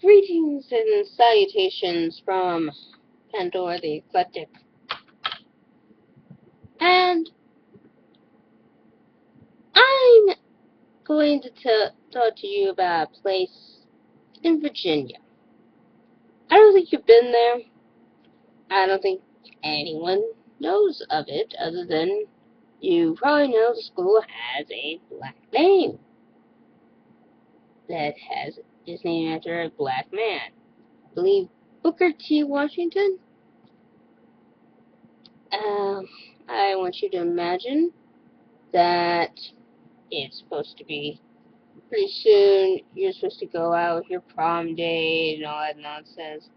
Greetings and salutations from Pandora the Eclectic. And I'm going to talk to you about a place in Virginia. I don't think you've been there. I don't think anyone knows of it other than you probably know the school has a black name that is named after a black man. I believe Booker T. Washington. I want you to imagine that it's supposed to be pretty soon. You're supposed to go out with your prom date and all that nonsense.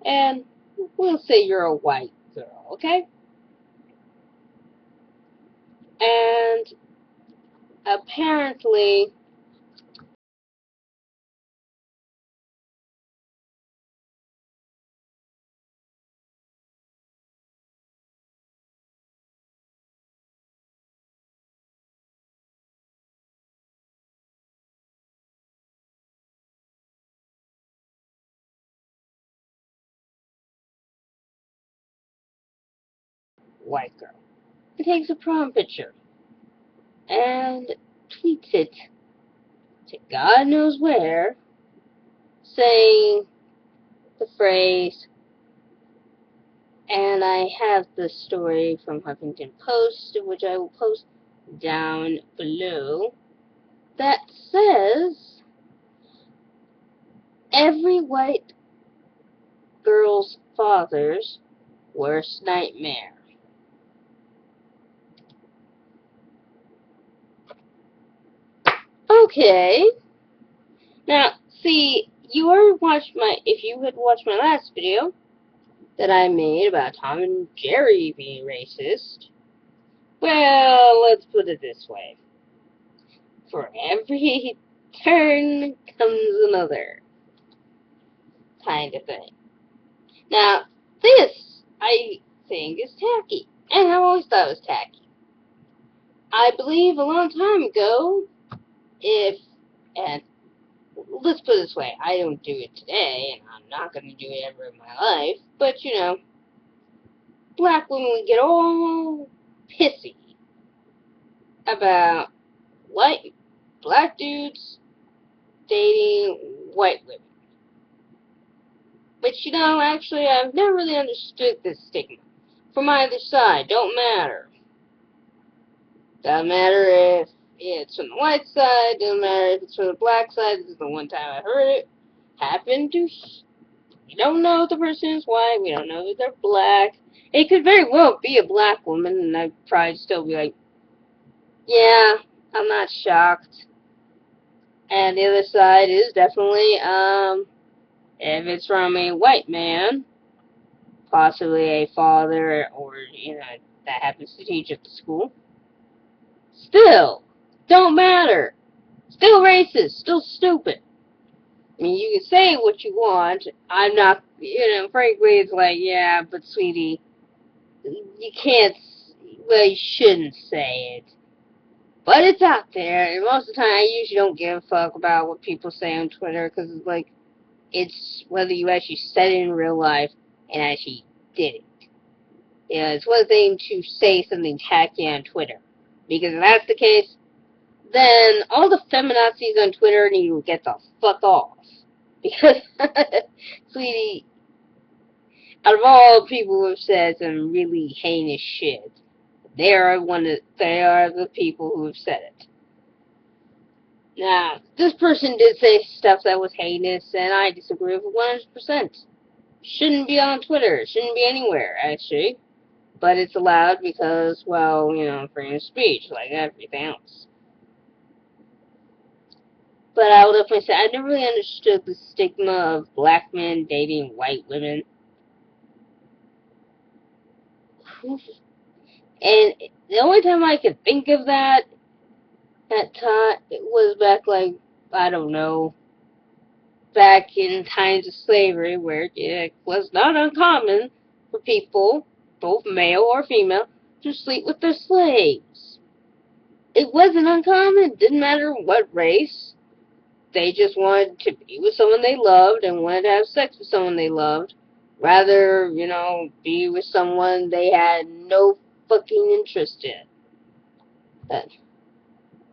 And we'll say you're a white girl, okay? And apparently, white girl, takes a prom picture and tweets it to God knows where, saying the phrase, and I have the story from Huffington Post, which I will post down below, that says, every white girl's father's worst nightmare. Okay. Now, see, if you had watched my last video that I made about Tom and Jerry being racist, well, let's put it this way. For every turn comes another kind of thing. Now, this, I think, is tacky. And I've always thought it was tacky. I believe a long time ago, and let's put it this way, I don't do it today, and I'm not going to do it ever in my life, but, black women would get all pissy about black dudes dating white women. But, actually, I've never really understood this stigma. From either side, don't matter. Doesn't matter if it's from the white side, doesn't matter if it's from the black side. This is the one time I heard it happen to. We don't know if the person is white, we don't know if they're black. It could very well be a black woman, and I'd probably still be like, yeah, I'm not shocked. And the other side is definitely, if it's from a white man, possibly a father, or, that happens to teach at the school, still, don't matter. Still racist, still stupid. I mean, you can say what you want. I'm not, frankly, it's like, yeah, but sweetie, you can't, well, you shouldn't say it. But it's out there, and most of the time I usually don't give a fuck about what people say on Twitter, because it's like, it's whether you actually said it in real life and actually did it. It's one thing to say something tacky on Twitter, because if that's the case, then all the feminazis on Twitter need to get the fuck off. Because, sweetie, out of all the people who have said some really heinous shit, they are the people who have said it. Now, this person did say stuff that was heinous, and I disagree with it 100%. Shouldn't be on Twitter. Shouldn't be anywhere, actually. But it's allowed because, well, freedom of speech, like everything else. But I will definitely say, I never really understood the stigma of black men dating white women. And the only time I could think of that time, it was back, like, I don't know, back in times of slavery, where it was not uncommon for people, both male or female, to sleep with their slaves. It wasn't uncommon. Didn't matter what race. they just wanted to be with someone they loved and wanted to have sex with someone they loved, rather, be with someone they had no fucking interest in.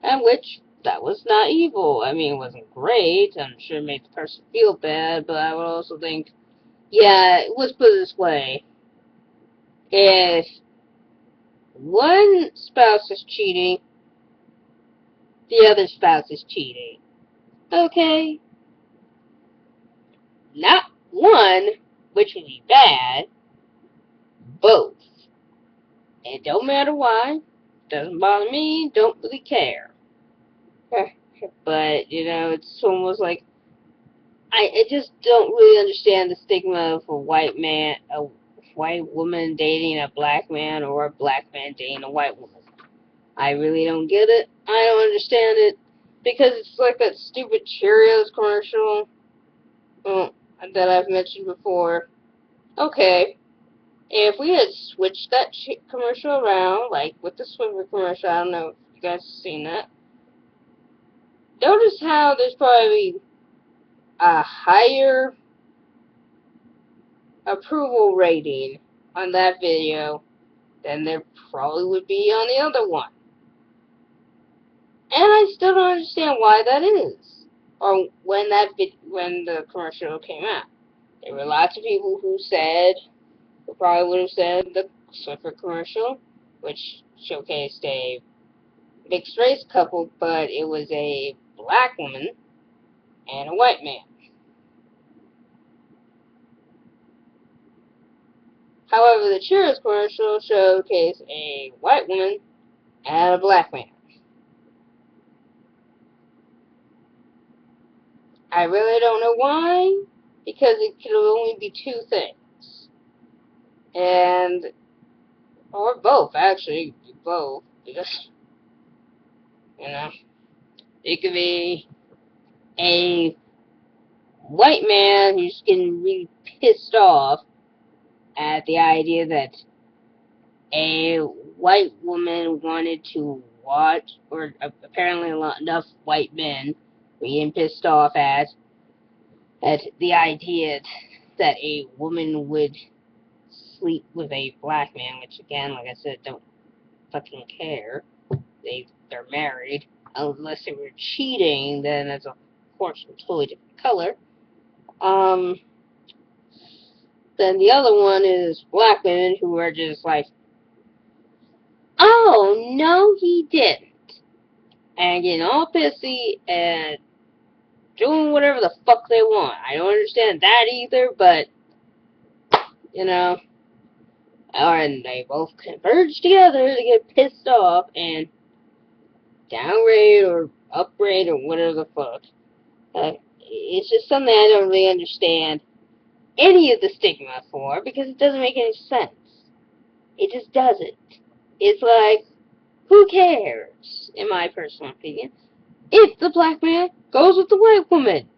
And which, that was not evil. I mean, it wasn't great. I'm sure it made the person feel bad, but I would also think, yeah, let's put it this way. If one spouse is cheating, the other spouse is cheating. Okay? Not one, which would be bad, both. It don't matter why. Doesn't bother me, don't really care. But, it's almost like I just don't really understand the stigma of a white woman dating a black man, or a black man dating a white woman. I really don't get it. I don't understand it, because it's like that stupid Cheerios commercial that I've mentioned before. Okay, if we had switched that commercial around, like with the Swiffer commercial, I don't know if you guys have seen that. Notice how there's probably a higher approval rating on that video than there probably would be on the other one. And I still don't understand why that is. Or when the commercial came out. There were lots of people who probably would have said the Swiffer commercial, which showcased a mixed race couple, but it was a black woman and a white man. However, the Cheerios commercial showcased a white woman and a black man. I really don't know why, because it could only be two things. Or both, actually, both, because, it could be a white man who's getting really pissed off at the idea that a white woman wanted to watch, or apparently enough white men were getting pissed off at the idea that a woman would sleep with a black man, which again, like I said, don't fucking care. They're married. Unless they were cheating, then that's of course a totally different color. Then the other one is black women who are just like, oh, no, he didn't. And getting all pissy and doing whatever the fuck they want. I don't understand that either, but, and they both converge together to get pissed off and downgrade or upgrade or whatever the fuck. It's just something I don't really understand any of the stigma for, because it doesn't make any sense. It just doesn't. It's like, who cares, in my personal opinion, if the black man goes with the white woman?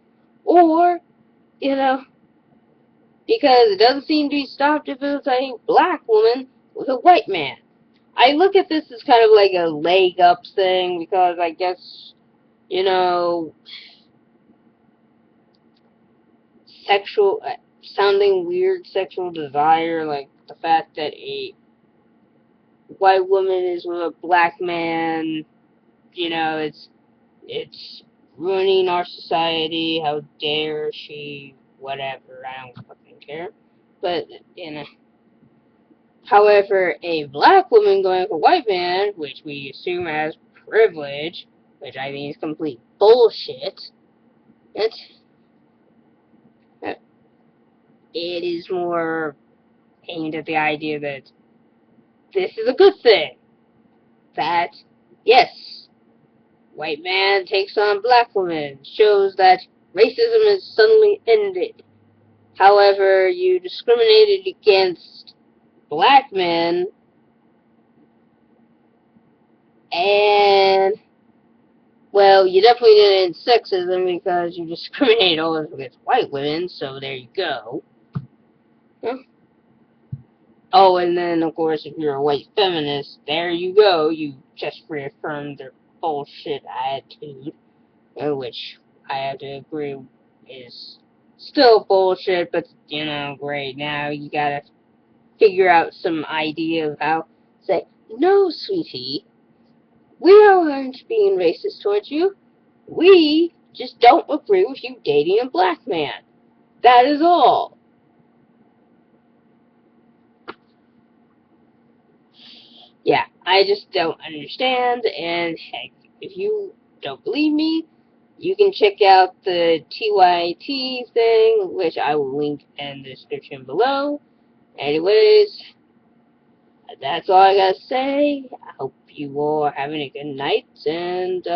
Or, because it doesn't seem to be stopped if it's a black woman with a white man. I look at this as kind of like a leg up thing, because I guess, sounding weird sexual desire, like the fact that a white woman is with a black man, it's ruining our society, how dare she, whatever, I don't fucking care. But, however, a black woman going with a white man, which we assume as privilege, which I think is complete bullshit, it is more aimed at the idea that this is a good thing. That, yes, white man takes on black woman, shows that racism is suddenly ended. However, you discriminated against black men, and, well, you definitely did it in sexism because you discriminated always against white women, so there you go. Huh? Oh, and then, of course, if you're a white feminist, there you go, you just reaffirmed their bullshit attitude, which I have to agree, is still bullshit, but, you know, great, now you gotta figure out some idea of how to say, no, sweetie, we aren't being racist towards you. We just don't agree with you dating a black man. That is all. Yeah, I just don't understand, and heck, if you don't believe me, you can check out the TYT thing, which I will link in the description below. Anyways, that's all I gotta say. I hope you all are having a good night, and,